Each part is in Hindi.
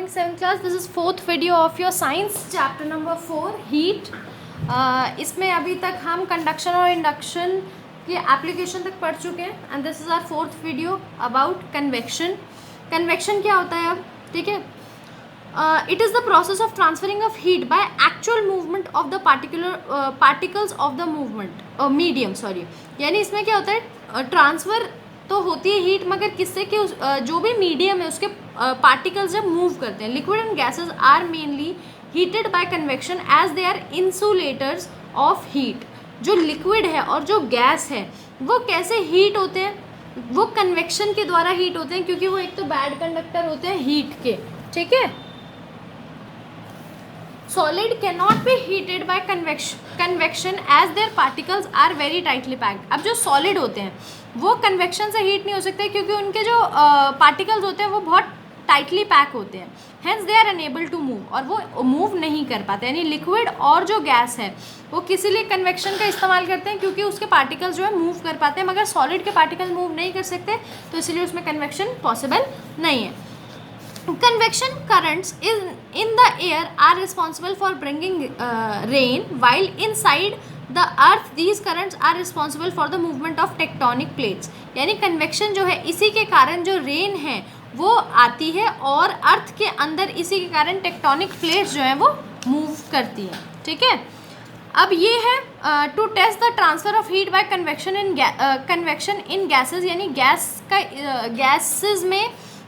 morning 7th class. This is fourth video of your science chapter number 4 heat. इसमें अभी तक हम कंडक्शन और इंडक्शन की एप्लीकेशन तक पढ़ चुके हैं and this is our fourth video about convection. Convection क्या होता है अब, ठीक है. It is the process of transferring of heat by actual movement of the particles of the movement medium. Sorry, यानी इसमें क्या होता है, ट्रांसफ़र तो होती है हीट, मगर किससे कि जो भी मीडियम है उसके पार्टिकल्स जब मूव करते हैं. Liquid and gases are mainly heated by convection as they are insulators of heat. जो लिक्विड है और जो गैस है वो कैसे हीट होते हैं, वो कन्वेक्शन के द्वारा हीट होते हैं, क्योंकि वो एक तो बैड कंडक्टर होते हैं हीट के, ठीक है. Solid cannot be heated by convection as their particles are very tightly packed. अब जो solid होते हैं वो convection से heat नहीं हो सकते, क्योंकि उनके जो particles होते हैं वो बहुत tightly pack होते हैं. Hence they are unable to move, और वो move नहीं कर पाते. यानी liquid और जो gas है वो किसी लिए convection का इस्तेमाल करते हैं, क्योंकि उसके particles जो है move कर पाते हैं, मगर solid के particles move नहीं कर सकते, तो इसलिए उसमें convection possible नहीं है. Convection currents in the air are responsible for bringing rain, while inside the earth these currents are responsible for the movement of tectonic plates. यानी convection जो है इसी के कारण जो rain है वो आती है, और अर्थ के अंदर इसी के कारण टेक्टोनिक प्लेट्स जो हैं वो मूव करती हैं, ठीक है. अब ये है to test the transfer of heat by convection in gases. यानी गैस का गैसेस में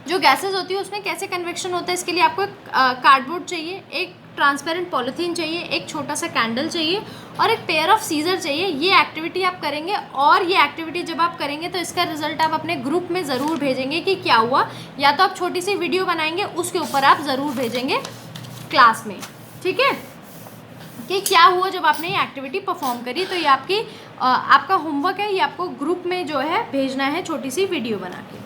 जो गैसेस होती है उसमें कैसे कन्वेक्शन होता है, इसके लिए आपको एक कार्डबोर्ड चाहिए, एक ट्रांसपेरेंट पॉलीथीन चाहिए, एक छोटा सा कैंडल चाहिए और एक पेयर ऑफ सीजर चाहिए. ये एक्टिविटी आप करेंगे, और ये एक्टिविटी जब आप करेंगे तो इसका रिजल्ट आप अपने ग्रुप में ज़रूर भेजेंगे कि क्या हुआ. या तो आप छोटी सी वीडियो बनाएंगे, उसके ऊपर आप ज़रूर भेजेंगे क्लास में, ठीक है, कि क्या हुआ जब आपने ये एक्टिविटी परफॉर्म करी. तो ये आपका होमवर्क है, ये आपको ग्रुप में जो है भेजना है छोटी सी वीडियो बना के.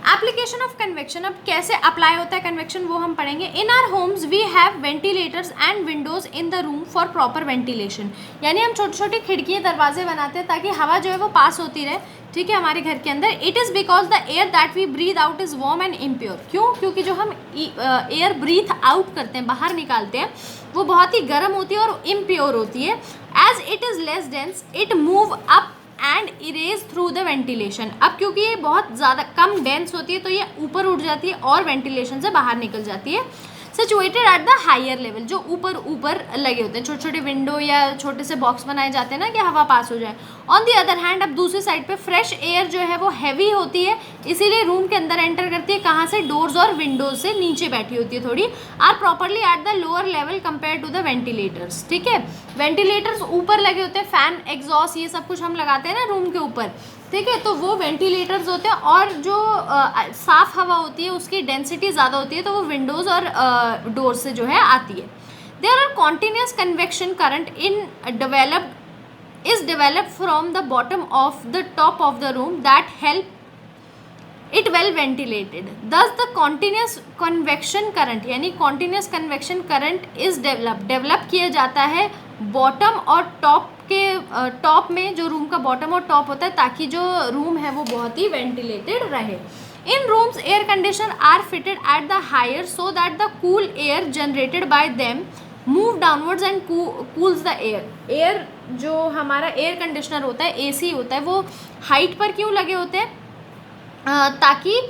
एप्लीकेशन ऑफ कन्वेक्शन, अब कैसे अप्लाई होता है कन्वेक्शन वो हम पढ़ेंगे. In our homes we have ventilators and windows in the room for proper ventilation. यानी हम छोटी छोटी खिड़कियाँ दरवाजे बनाते हैं ताकि हवा जो है वो पास होती रहे, ठीक है, हमारे घर के अंदर. It is because the air that we breathe out is warm and impure. क्यों? क्योंकि जो हम एयर ब्रीथ आउट करते हैं, बाहर निकालते हैं, वो बहुत ही गर्म होती है और इम्प्योर होती है. As it is less dense it move up and erase through the ventilation. अब क्योंकि ये बहुत ज़्यादा कम डेंस होती है तो ये ऊपर उठ जाती है और वेंटिलेशन से बाहर निकल जाती है. Situated at the higher level, जो ऊपर ऊपर लगे होते हैं, छोटे छोटे विंडो या छोटे से बॉक्स बनाए जाते हैं ना कि हवा पास हो जाए. ऑन दी अदर हैंड, अब दूसरी साइड पे फ्रेश एयर जो है वो हैवी होती है, इसीलिए रूम के अंदर एंटर करती है. कहाँ से? डोर्स और विंडोज से नीचे बैठी होती है थोड़ी. Are properly at the lower level compare to the ventilators, ठीक है. वेंटिलेटर्स ऊपर लगे होते हैं, फैन, एग्जॉस्ट, ये सब कुछ हम लगाते हैं ना रूम के ऊपर, ठीक है, तो वो वेंटिलेटर्स होते हैं. और जो साफ़ हवा होती है उसकी डेंसिटी ज़्यादा होती है, तो वो विंडोज़ और डोर से जो है आती है. There are continuous convection current is developed from the bottom of the top of the room that help it well ventilated. Thus the continuous convection current, यानी continuous convection current is develop किया जाता है बॉटम और टॉप के टॉप में, जो रूम का बॉटम और टॉप होता है, ताकि जो रूम है वो बहुत ही वेंटिलेटेड रहे. In rooms air conditioner are fitted at the higher so that the cool air generated by them move downwards and cools the air. Air जो हमारा एयर कंडीशनर होता है, एसी होता है, वो हाइट पर क्यों लगे होते हैं? ताकि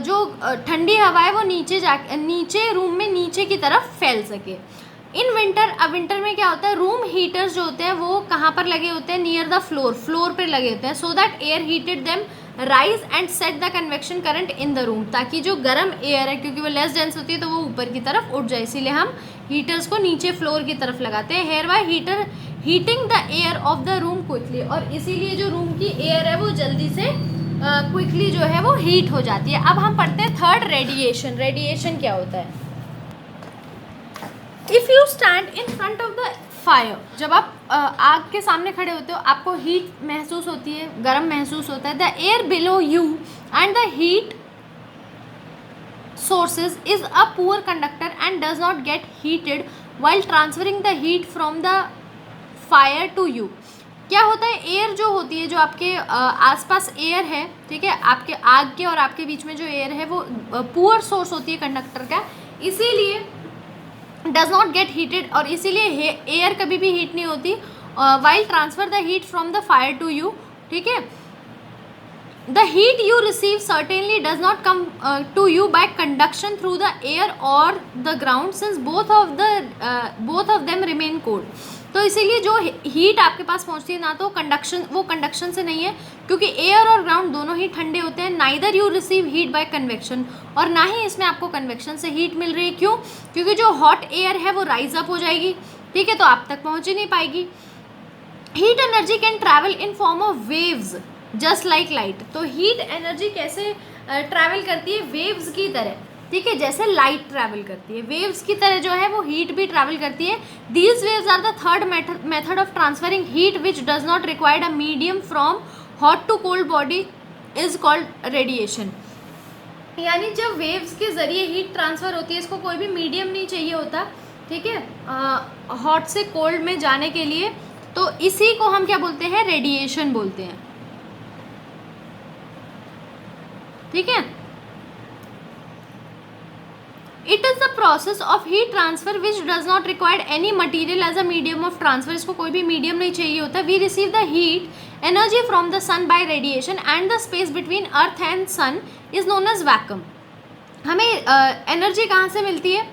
जो ठंडी हवा है वो नीचे रूम में नीचे की तरफ फैल सके. इन विंटर, अब विंटर में क्या होता है, रूम हीटर्स जो होते हैं वो कहाँ पर लगे होते हैं? नियर द फ्लोर पर लगे होते हैं. So that air heated them rise and set the convection current in the room, ताकि जो गर्म एयर है, क्योंकि वो लेस डेंस होती है, तो वो ऊपर की तरफ उठ जाए. इसीलिए हम हीटर्स को नीचे फ्लोर की तरफ लगाते हैं. Here by heater heating the air of the room quickly, और इसीलिए जो रूम की एयर है वो जल्दी से क्विकली जो है वो हीट हो जाती है. अब हम पढ़ते हैं थर्ड, रेडिएशन. रेडिएशन क्या होता है? If you stand in front of the fire, जब आप आग के सामने खड़े होते हो, आपको हीट महसूस होती है, गर्म महसूस होता है. The air below you and the heat sources is a poor conductor and does not get heated while transferring the heat from the fire to you. क्या होता है, एयर जो होती है, जो आपके आसपास एयर है, ठीक है, आपके आग के और आपके बीच में जो एयर है वो पुअर सोर्स होती है कंडक्टर का. इसीलिए डज नॉट गेट हीटेड, और इसीलिए एयर कभी भी हीट नहीं होती while transfer the heat from the fire to you, ठीक है। The heat you receive certainly does not come to you by conduction through the air or the ground, since both of them remain cold. तो इसीलिए जो हीट आपके पास पहुंचती है ना तो कंडक्शन से नहीं है, क्योंकि एयर और ग्राउंड दोनों ही ठंडे होते हैं। Neither you receive heat by convection, और ना ही इसमें आपको कन्वेक्शन से हीट मिल रही है। क्यों? क्योंकि जो हॉट एयर है वो राइज अप हो जाएगी, ठीक है, तो आप तक पहुंच ही नहीं पाएगी। Heat energy can travel in form of waves just like light. तो हीट एनर्जी कैसे ट्रैवल करती है? वेव्स की तरह, ठीक है, जैसे लाइट ट्रैवल करती है वेव्स की तरह जो है वो हीट भी ट्रैवल करती है। These waves are the third method of transferring heat which does not required a medium from hot to cold body is called radiation. यानी जब वेव्स के जरिए हीट ट्रांसफ़र होती है, इसको कोई भी मीडियम नहीं चाहिए होता, ठीक है, हॉट से कोल्ड में जाने के लिए, तो इसी को हम क्या बोलते हैं? रेडिएशन बोलते हैं, ठीक है। It is the process of heat transfer which does not required any material as a medium of transfer. इसको कोई भी मीडियम नहीं चाहिए होता। We receive the heat energy from the sun by radiation and the space between earth and sun is known as vacuum. हमें एनर्जी कहाँ से मिलती है?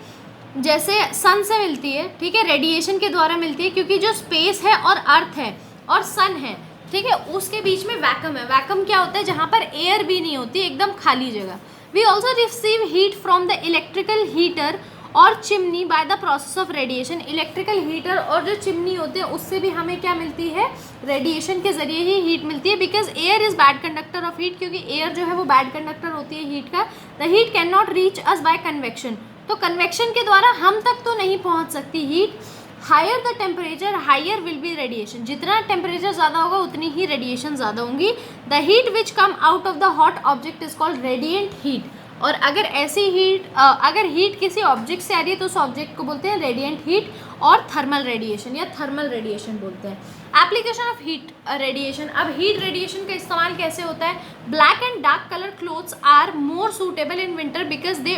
जैसे सन से मिलती है, ठीक है, रेडिएशन के द्वारा मिलती है, क्योंकि जो स्पेस है और अर्थ है और सन है, ठीक है, उसके बीच में वैक्यूम है। वैक्यूम क्या होता है? जहाँ पर एयर भी नहीं होती, एकदम खाली जगह। We also receive heat from the electrical heater और chimney by the process of radiation. Electrical heater और जो चिमनी होते हैं उससे भी हमें क्या मिलती है? रेडिएशन के जरिए ही हीट मिलती है। Because air is bad conductor of heat, क्योंकि एयर जो है वो बैड कंडक्टर होती है हीट का। The heat can not reach us by convection. तो कन्वेक्शन के द्वारा हम तक तो नहीं पहुँच सकती heat. Higher the temperature higher will be radiation. जितना टेम्परेचर ज़्यादा होगा उतनी ही रेडिएशन ज़्यादा होंगी। The heat which come out of the hot object is called radiant heat. और अगर ऐसी हीट अगर हीट किसी ऑब्जेक्ट से आ रही है तो उस ऑब्जेक्ट को बोलते हैं रेडिएंट हीट और थर्मल रेडिएशन या थर्मल रेडिएशन बोलते हैं। Application of heat radiation. अब हीट रेडिएशन का इस्तेमाल कैसे होता है? Black and dark colour clothes are more suitable in winter because they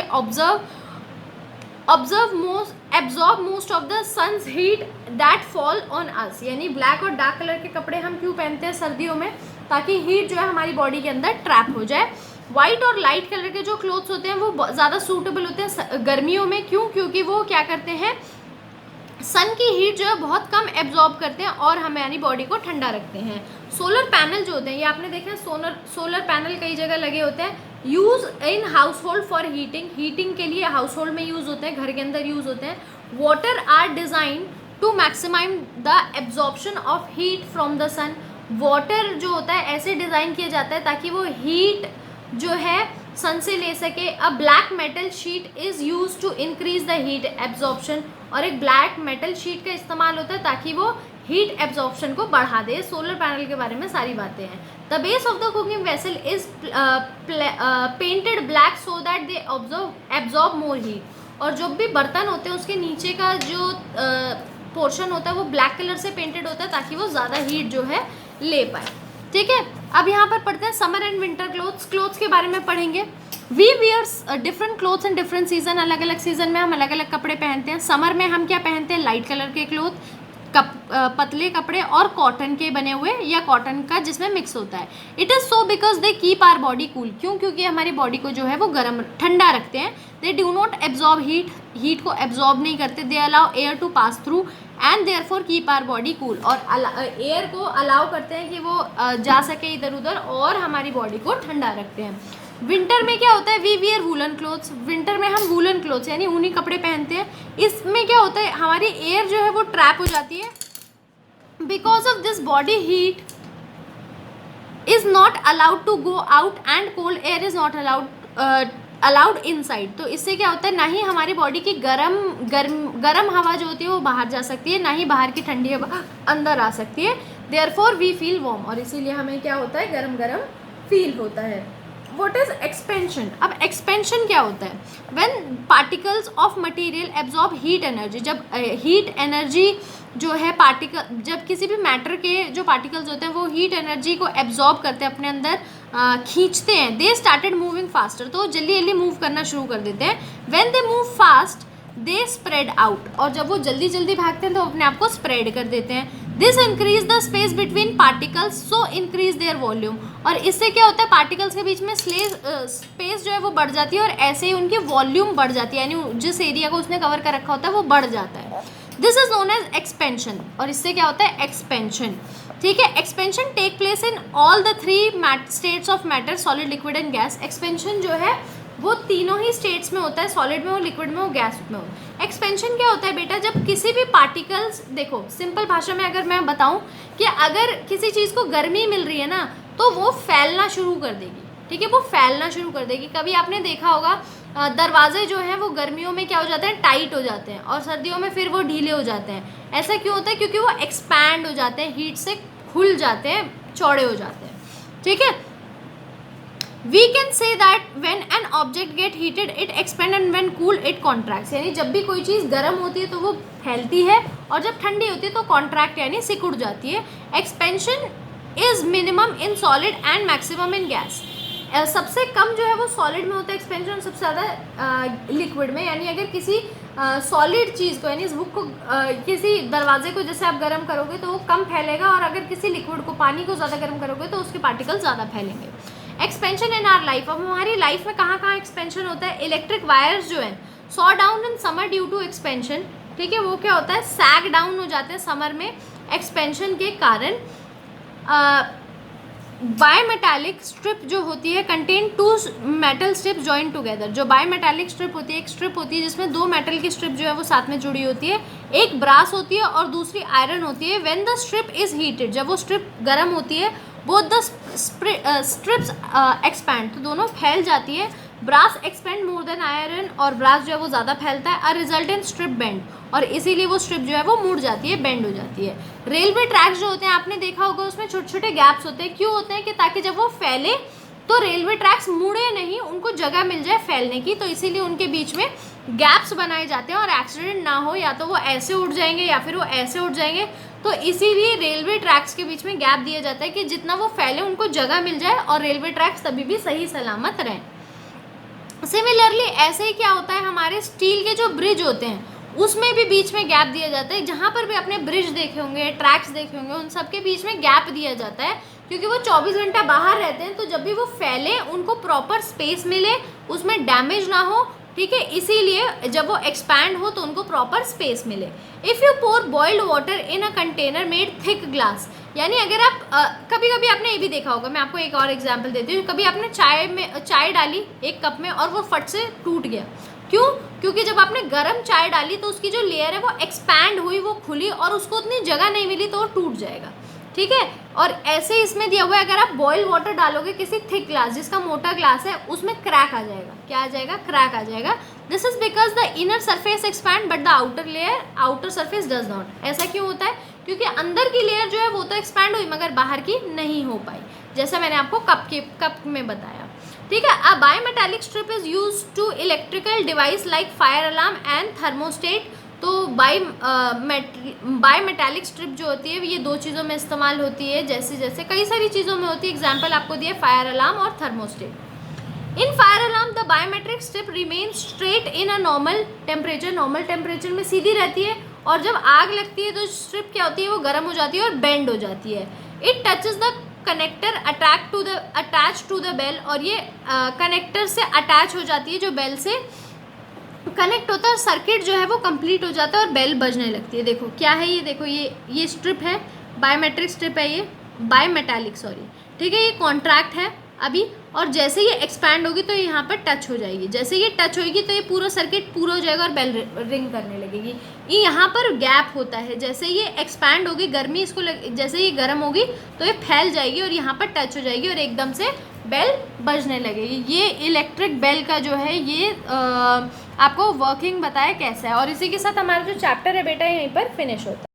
absorb most of the sun's heat that fall on us। यानी ब्लैक और डार्क कलर के कपड़े हम क्यों पहनते हैं सर्दियों में? ताकि हीट जो है हमारी बॉडी के अंदर ट्रैप हो जाए। वाइट और लाइट कलर के जो क्लोथ्स होते हैं वो ज़्यादा सूटेबल होते हैं गर्मियों में। क्यों? क्योंकि वो क्या करते हैं? सन की हीट जो है बहुत कम एब्जॉर्ब करते हैं और हमारी बॉडी को ठंडा रखते हैं। सोलर पैनल जो होते हैं, ये आपने देखा है, सोलर पैनल कई जगह लगे होते हैं। Use in house hold for heating के लिए हाउस होल्ड में यूज़ होते हैं, घर के अंदर यूज़ होते हैं। Water are design to maximise the absorption of heat from the sun. Water जो होता है ऐसे डिज़ाइन किया जाता है ताकि वो हीट जो है सन से ले सके। A black metal sheet is use to increase the heat absorption. और एक ब्लैक मेटल शीट का इस्तेमाल होता है ताकि वो हीट एब्जॉर्प्शन को बढ़ा दे। सोलर पैनल के बारे में सारी बातें हैं। The base of the cooking vessel is painted black so that they absorb more heat. और जो भी बर्तन होते हैं उसके नीचे का जो पोर्शन होता है वो ब्लैक कलर से पेंटेड होता है ताकि वो ज़्यादा हीट जो है ले पाए, ठीक है। अब यहाँ पर पढ़ते हैं समर एंड विंटर क्लोथ्स के बारे में पढ़ेंगे। We wears different clothes in different season. अलग अलग सीजन में हम अलग अलग कपड़े पहनते हैं। समर में हम क्या पहनते हैं? लाइट कलर के क्लोथ, पतले कपड़े और कॉटन के बने हुए या कॉटन का जिसमें मिक्स होता है। It is so because they keep our body cool. क्यों? क्योंकि हमारी बॉडी को जो है वो गर्म ठंडा रखते हैं। They do not absorb heat को एब्जॉर्ब नहीं करते। They allow air to pass through and therefore keep our body cool. और एयर को अलाउ करते हैं कि वो जा सके इधर उधर और हमारी बॉडी को ठंडा रखते हैं। विंटर में क्या होता है? We wear woollen clothes. Winter में हम वूलन क्लोथ्स यानी ऊनी कपड़े पहनते हैं। इसमें क्या होता है? हमारी एयर जो है वो ट्रैप हो जाती है। Because of this body heat is not allowed to go out and cold air is not allowed inside. तो इससे क्या होता है? ना ही हमारी बॉडी की गर्म हवा जो होती है वो बाहर जा सकती है, ना ही बाहर की ठंडी हवा अंदर आ सकती है। Therefore we feel warm. और इसीलिए हमें क्या होता है? गर्म गर्म फील होता है। What is expansion? अब एक्सपेंशन क्या होता है? When particles of material absorb heat energy, जब हीट एनर्जी जो है पार्टिकल, जब किसी भी मैटर के जो पार्टिकल्स होते हैं वो हीट एनर्जी को एब्जॉर्ब करते हैं, अपने अंदर खींचते हैं, दे स्टार्टेड मूविंग फास्टर, तो जल्दी जल्दी मूव करना शुरू कर देते हैं. When they move fast they spread out, और जब वो जल्दी जल्दी भागते हैं तो अपने आप को स्प्रेड कर देते हैं. This increase the space between particles so increase their volume, और इससे क्या होता है, पार्टिकल्स के बीच में स्पेस जो है वो बढ़ जाती है और ऐसे ही उनकी वॉल्यूम बढ़ जाती है, यानी जिस एरिया को उसने कवर कर रखा होता है वो बढ़ जाता है. This is known as expansion, और इससे क्या होता है, एक्सपेंशन. ठीक है, expansion take place in all the three states of matter, solid, liquid and gas. Expansion जो है वो तीनों ही स्टेट्स में होता है, सॉलिड में हो, लिक्विड में हो, गैस में हो. एक्सपेंशन क्या होता है बेटा, जब किसी भी पार्टिकल्स, देखो सिंपल भाषा में अगर मैं बताऊं कि अगर किसी चीज़ को गर्मी मिल रही है ना तो वो फैलना शुरू कर देगी. ठीक है, वो फैलना शुरू कर देगी. कभी आपने देखा होगा दरवाजे जो हैं वो गर्मियों में क्या हो जाते हैं, टाइट हो जाते हैं, और सर्दियों में फिर वो ढीले हो जाते हैं. ऐसा क्यों होता है? क्योंकि वो एक्सपैंड हो जाते हैं, हीट से खुल जाते हैं, चौड़े हो जाते हैं. ठीक है, we can say that when an object get heated it expand and when cool it contracts, यानी जब भी कोई चीज़ गर्म होती है तो वो फैलती है और जब ठंडी होती है तो कॉन्ट्रैक्ट यानी सिकुड़ जाती है. Expansion is minimum in solid and maximum in gas. सबसे कम जो है वो सॉलिड में होता है एक्सपेंशन, सबसे ज़्यादा लिक्विड में. यानी अगर किसी सॉलिड चीज़ को, यानी इस बुक को, किसी दरवाजे को जैसे आप गर्म करोगे तो वो कम फैलेगा, और अगर किसी लिक्विड को, पानी को ज़्यादा गर्म करोगे तो उसके पार्टिकल ज़्यादा फैलेंगे. एक्सपेंशन इन आवर लाइफ, अब हमारी लाइफ में कहाँ कहाँ एक्सपेंशन होता है. इलेक्ट्रिक वायर्स जो हैं saw down in summer due to expansion. ठीक है, वो क्या होता है, सैग डाउन हो जाते हैं समर में एक्सपेंशन के कारण. बायमेटालिक स्ट्रिप जो होती है contain two metal strip join together. जो बायमेटालिक स्ट्रिप होती है, एक स्ट्रिप होती है जिसमें दो मेटल की स्ट्रिप जो है वो साथ में जुड़ी होती है. एक ब्रास होती है और दूसरी आयरन होती है. When the strip is heated, जब वो स्ट्रिप गर्म होती है, बोथ द स्ट्रिप्स एक्सपैंड, तो दोनों फैल जाती है. Brass expand more than iron, और ब्रास जो है वो ज़्यादा फैलता है. A result in strip bend, और इसीलिए वो स्ट्रिप जो है वो मुड़ जाती है, बेंड हो जाती है. रेलवे ट्रैक्स जो होते हैं आपने देखा होगा उसमें छोटे छोटे गैप्स होते हैं. क्यों होते हैं? कि ताकि जब वो फैले तो रेलवे ट्रैक्स मुड़े नहीं, उनको जगह मिल जाए फैलने की, तो इसीलिए उनके बीच में गैप्स बनाए जाते हैं और एक्सीडेंट ना हो. या तो वो ऐसे उड़ जाएंगे या फिर वो ऐसे उड़ जाएंगे, तो इसीलिए रेलवे ट्रैक्स के बीच में गैप दिया जाता है कि जितना वो फैले उनको जगह मिल जाए और रेलवे ट्रैक्स तभी भी सही सलामत रहें. सिमिलरली ऐसे ही क्या होता है, हमारे स्टील के जो ब्रिज होते हैं उसमें भी बीच में गैप दिया जाता है. जहाँ पर भी अपने ब्रिज देखे होंगे, ट्रैक्स देखे होंगे, उन सब के बीच में गैप दिया जाता है, क्योंकि वो 24 घंटा बाहर रहते हैं, तो जब भी वो फैले उनको प्रॉपर स्पेस मिले, उसमें डैमेज ना हो. ठीक है, इसीलिए जब वो एक्सपैंड हो तो उनको प्रॉपर स्पेस मिले. If you pour boiled water in a container made thick glass, यानी अगर आप कभी कभी आपने ये भी देखा होगा, मैं आपको एक और एग्जांपल देती हूँ. कभी आपने चाय डाली एक कप में और वो फट से टूट गया. क्यों? क्योंकि जब आपने गर्म चाय डाली तो उसकी जो लेयर है वो एक्सपैंड हुई, वो खुली, और उसको उतनी जगह नहीं मिली तो वो टूट जाएगा. ठीक है, और ऐसे इसमें दिया हुआ है, अगर आप बॉइल्ड वाटर डालोगे किसी थिक ग्लास, जिसका मोटा ग्लास है, उसमें क्रैक आ जाएगा. क्या आ जाएगा? क्रैक आ जाएगा. This is because the inner surface expand but the outer surface does not. ऐसा क्यों होता है? क्योंकि अंदर की लेयर जो है वो तो एक्सपैंड हुई मगर बाहर की नहीं हो पाई, जैसा मैंने आपको कप में बताया. ठीक है, a bimetallic strip is use to electrical device like fire alarm and thermostat. तो बायोमेटालिक स्ट्रिप जो होती है ये दो चीज़ों में इस्तेमाल होती है, जैसे जैसे कई सारी चीज़ों में होती है. एग्जाम्पल आपको दिए फायर अलार्म और thermostat. In fire alarm the biometric strip remain straight in a normal temperature. Normal temperature में सीधी रहती है, और जब आग लगती है तो स्ट्रिप क्या होती है, वो गर्म हो जाती है और बेंड हो जाती है. It touches the connector attach to the bell, और ये कनेक्टर से अटैच हो जाती है, जो बेल से कनेक्ट होता है, सर्किट जो है वो कंप्लीट हो जाता है और बेल बजने लगती है. देखो क्या है ये, देखो ये स्ट्रिप है, बायोमेट्रिक स्ट्रिप है, ये बायोमेटालिक सॉरी. ठीक है, ये कॉन्ट्रैक्ट है अभी, और जैसे ये एक्सपैंड होगी तो यहाँ पर टच हो जाएगी. जैसे ये टच होगी तो ये पूरा सर्किट पूरा हो जाएगा और बेल रिंग करने लगेगी. ये यहाँ पर गैप होता है, जैसे ये एक्सपैंड होगी, गर्मी इसको जैसे ये गर्म होगी तो ये फैल जाएगी और यहाँ पर टच हो जाएगी और एकदम से बेल बजने लगेगी. ये इलेक्ट्रिक बेल का जो है ये आपको वर्किंग बताया कैसा है. और इसी के साथ हमारा जो चैप्टर है बेटा यहीं पर फिनिश होता है.